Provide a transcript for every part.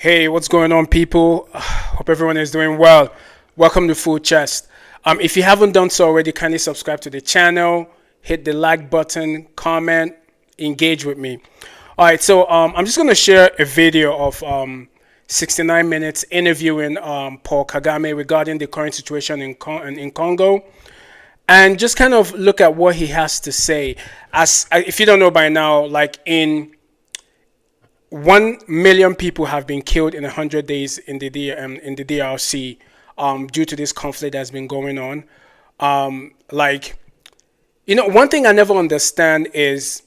Hey, what's going on, people? Hope everyone is doing well. Welcome to Full Chest. If you haven't done so already, kindly subscribe to the channel, hit the like button, comment, engage with me. All right, so I'm just going to share a video of 69 minutes interviewing Paul Kagame regarding the current situation in Congo, and just kind of look at what he has to say. As if you don't know by now, like in 1 million people have been killed in 100 days in the DRC due to this conflict that's been going on. One thing I never understand is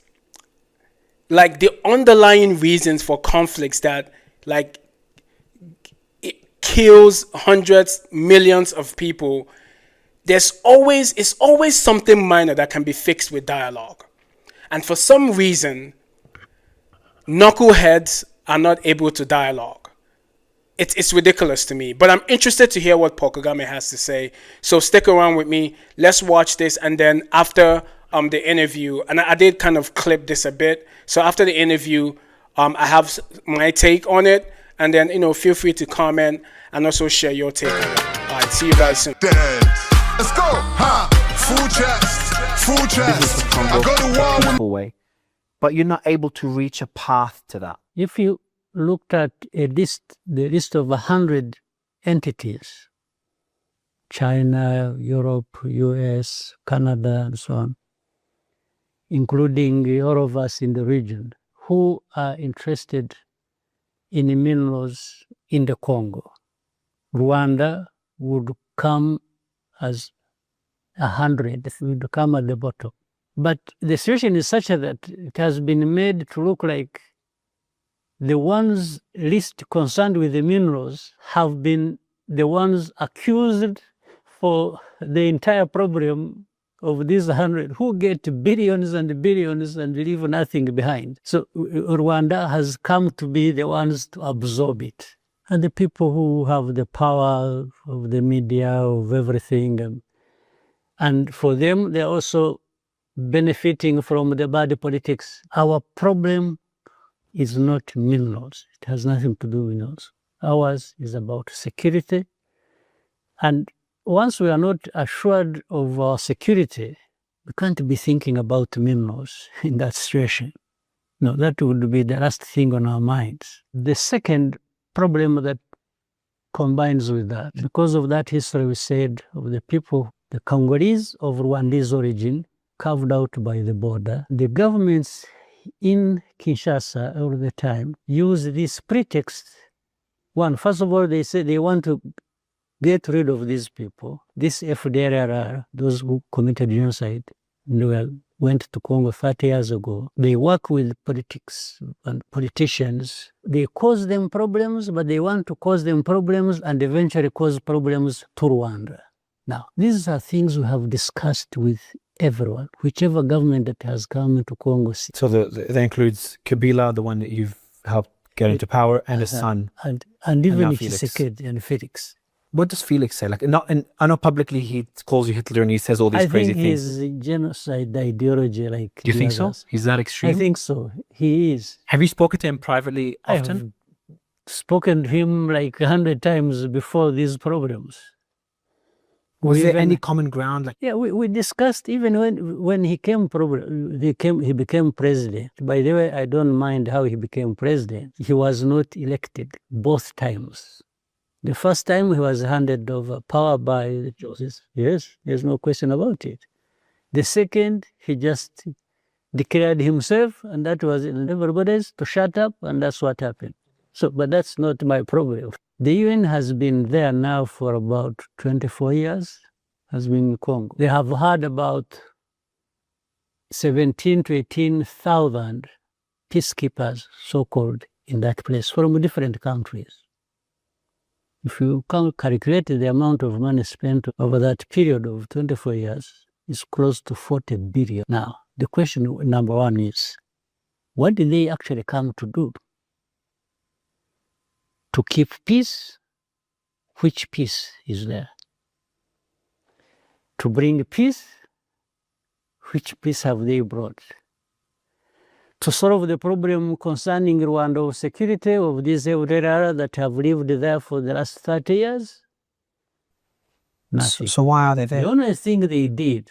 like the underlying reasons for conflicts that like it kills hundreds, millions of people. It's always something minor that can be fixed with dialogue, and for some reason knuckleheads are not able to dialogue. It's ridiculous to me. But I'm interested to hear what Paul Kagame has to say. So stick around with me. Let's watch this, and then after the interview, and I did kind of clip this a bit. So after the interview, I have my take on it, and then feel free to comment and also share your take on it. All right, see you guys soon. Let's go. Full chest. I go to war way. But you're not able to reach a path to that. If you looked at the list of 100 entities, China, Europe, US, Canada, and so on, including all of us in the region, who are interested in minerals in the Congo, Rwanda would come as 100, it would come at the bottom. But the situation is such that it has been made to look like the ones least concerned with the minerals have been the ones accused for the entire problem of these 100 who get billions and billions and leave nothing behind. So Rwanda has come to be the ones to absorb it. And the people who have the power of the media, of everything, and for them, they're also benefiting from the bad politics. Our problem is not minerals. It has nothing to do with minerals. Ours is about security. And once we are not assured of our security, we can't be thinking about minerals in that situation. No, that would be the last thing on our minds. The second problem that combines with that, because of that history we said of the people, the Congolese of Rwandese origin, carved out by the border. The governments in Kinshasa all the time use this pretext. One, first of all, they say they want to get rid of these people. This FDLR, those who committed genocide, went to Congo 30 years ago. They work with politics and politicians. They cause them problems, but they want to cause them problems and eventually cause problems to Rwanda. Now, these are things we have discussed with everyone, whichever government that has come into Congo. So that includes Kabila, the one that you've helped get into power, and his son. And even Tshisekedi and Felix. What does Felix say? I know publicly he calls you Hitler and he says all these crazy things. I think he's genocide ideology like Do you think so? He's that extreme? I think so. He is. Have you spoken to him privately often? I have spoken to him like 100 times before these problems. Was there any common ground? Yeah, we discussed even when he became president. By the way, I don't mind how he became president. He was not elected both times. The first time he was handed over power by the Joseph. Yes, there's no question about it. The second, he just declared himself, and that was everybody's to shut up, and that's what happened. So, but that's not my problem. The UN has been there now for about 24 years, has been in Congo. They have had about 17 to 18,000 peacekeepers, so-called, in that place from different countries. If you calculate the amount of money spent over that period of 24 years, it's close to 40 billion. Now, the question number one is, what did they actually come to do? To keep peace? Which peace is there? To bring peace? Which peace have they brought? to solve the problem concerning Rwanda security of these Eldera that have lived there for the last 30 years? Nothing. So why are they The there? only thing they did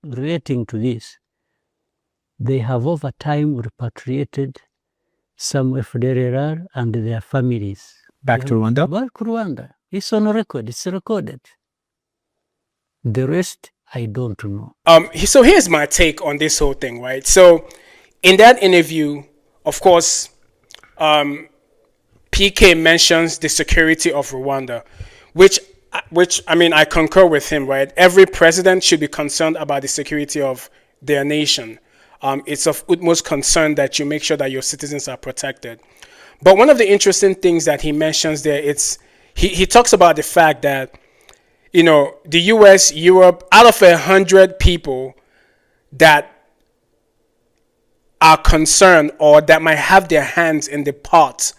relating to this, they have over time repatriated some FDLR and their families. Back to Rwanda? Back to Rwanda. It's on record. It's recorded. The rest, I don't know. So here's my take on this whole thing, right? So in that interview, of course, PK mentions the security of Rwanda, which I mean, I concur with him, right? Every president should be concerned about the security of their nation. It's of utmost concern that you make sure that your citizens are protected. But one of the interesting things that he mentions there, he talks about the fact that, you know, the US, Europe, out of 100 people that are concerned or that might have their hands in the pot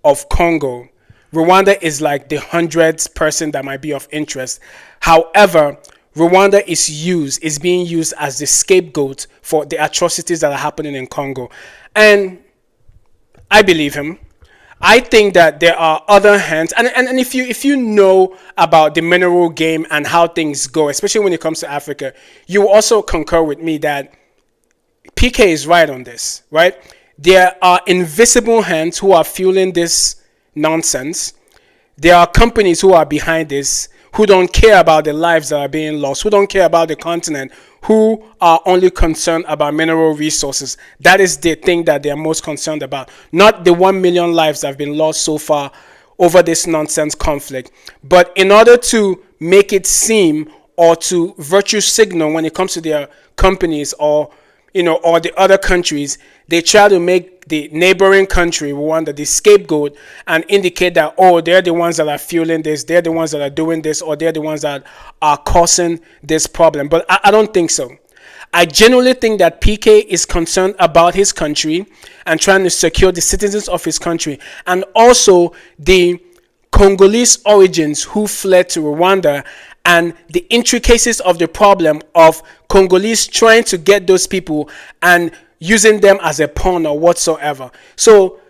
of Congo, Rwanda is like the 100th person that might be of interest. However, Rwanda is being used as the scapegoat for the atrocities that are happening in Congo. And I believe him. I think that there are other hands, and if you know about the mineral game and how things go, especially when it comes to Africa, you also concur with me that PK is right on this, right? There are invisible hands who are fueling this nonsense. There are companies who are behind this, who don't care about the lives that are being lost, who don't care about the continent, who are only concerned about mineral resources. That is the thing that they're most concerned about, not the 1 million lives that have been lost so far over this nonsense conflict. But in order to make it seem or to virtue signal when it comes to their companies or, you know, or the other countries, they try to make the neighboring country, Rwanda, the scapegoat and indicate that, oh, they're the ones that are fueling this, they're the ones that are doing this, or they're the ones that are causing this problem. But I don't think so. I genuinely think that PK is concerned about his country and trying to secure the citizens of his country and also the Congolese origins who fled to Rwanda and the intricacies of the problem of Congolese trying to get those people and using them as a pawn or whatsoever. So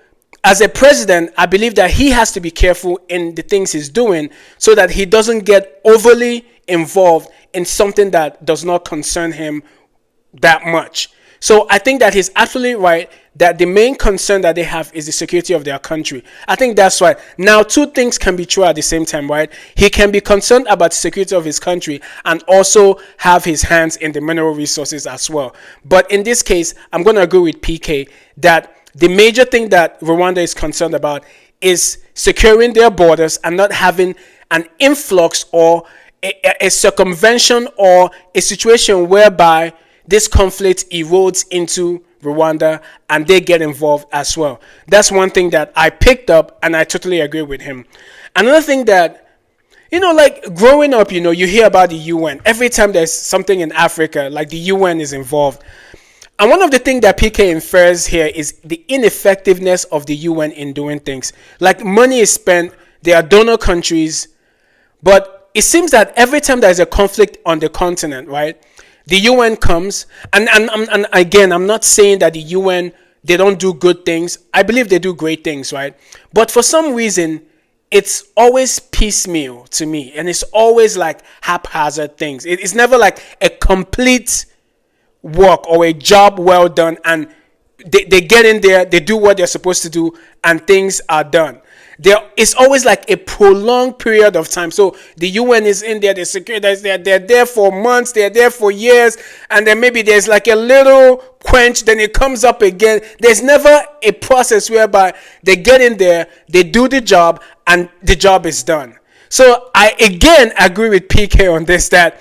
as a president, I believe that he has to be careful in the things he's doing so that he doesn't get overly involved in something that does not concern him that much. So I think that he's absolutely right that the main concern that they have is the security of their country. I think that's right. Now, two things can be true at the same time, right? He can be concerned about the security of his country and also have his hands in the mineral resources as well. But in this case, I'm going to agree with PK that the major thing that Rwanda is concerned about is securing their borders and not having an influx or a circumvention or a situation whereby this conflict erodes into Rwanda and they get involved as well. That's one thing that I picked up and I totally agree with him. Another thing that, you know, like growing up, you know, you hear about the UN. Every time there's something in Africa, like the UN is involved. And one of the things that PK infers here is the ineffectiveness of the UN in doing things. Like money is spent, there are donor countries, but it seems that every time there's a conflict on the continent, right, the UN comes, and again, I'm not saying that the UN, they don't do good things. I believe they do great things, right? But for some reason, it's always piecemeal to me, and it's always like haphazard things. It's never like a complete work or a job well done, and they get in there, they do what they're supposed to do, and things are done. It's always like a prolonged period of time. So the UN is in there, they're there for months, they're there for years, and then maybe there's like a little quench, then it comes up again. There's never a process whereby they get in there, they do the job, and the job is done. So I again agree with PK on this, that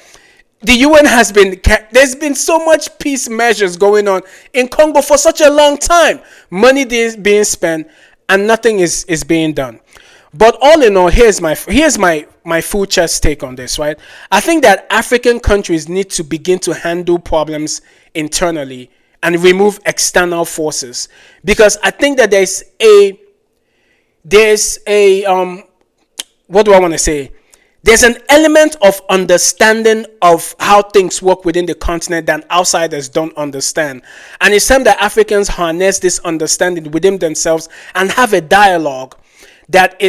the UN there's been so much peace measures going on in Congo for such a long time. Money is being spent and nothing is being done. But all in all, here's my full chest take on this, right? I think that African countries need to begin to handle problems internally and remove external forces. Because I think that there's a what do I want to say? there's an element of understanding of how things work within the continent that outsiders don't understand. And it's time that Africans harness this understanding within themselves and have a dialogue that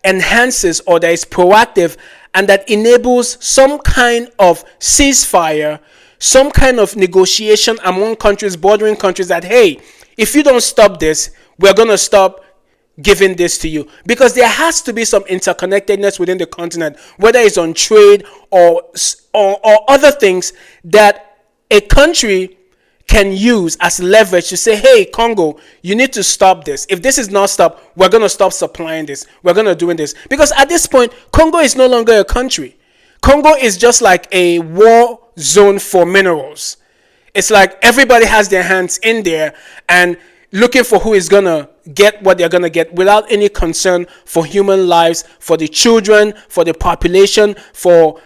enhances or that is proactive and that enables some kind of ceasefire, some kind of negotiation among countries, bordering countries, that, hey, if you don't stop this, we're going to stop giving this to you. Because there has to be some interconnectedness within the continent, whether it's on trade or other things that a country can use as leverage to say, hey, Congo, you need to stop this. If this is not stopped, we're going to stop supplying this. We're going to doing this. Because at this point, Congo is no longer a country. Congo is just like a war zone for minerals. It's like everybody has their hands in there and looking for who is going to get what they're going to get without any concern for human lives, for the children, for the population, for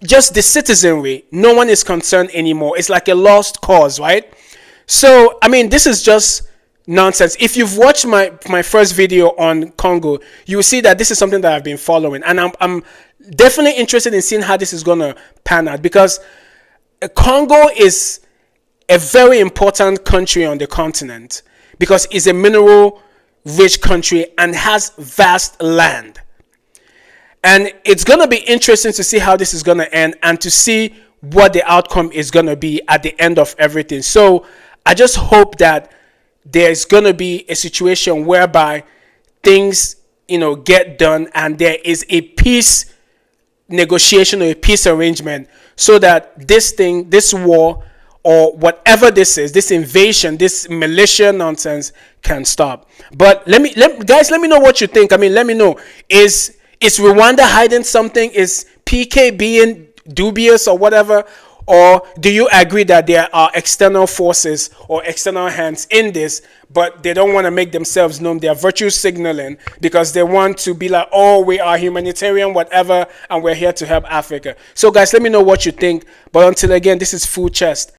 just the citizenry. No one is concerned anymore. It's like a lost cause, right? So, I mean, this is just nonsense. If you've watched my first video on Congo, you will see that this is something that I've been following. And I'm definitely interested in seeing how this is going to pan out, because Congo is a very important country on the continent because it's a mineral-rich country and has vast land. And it's going to be interesting to see how this is going to end and to see what the outcome is going to be at the end of everything. So I just hope that there's going to be a situation whereby things, get done and there is a peace negotiation or a peace arrangement so that this war or whatever this is, this invasion, this militia nonsense can stop. But let me know what you think. I mean, let me know. Is Rwanda hiding something? Is PK being dubious or whatever? Or do you agree that there are external forces or external hands in this, but they don't want to make themselves known? They are virtue signaling because they want to be like, oh, we are humanitarian, whatever, and we're here to help Africa. So guys, let me know what you think. But until again, this is Food Chest.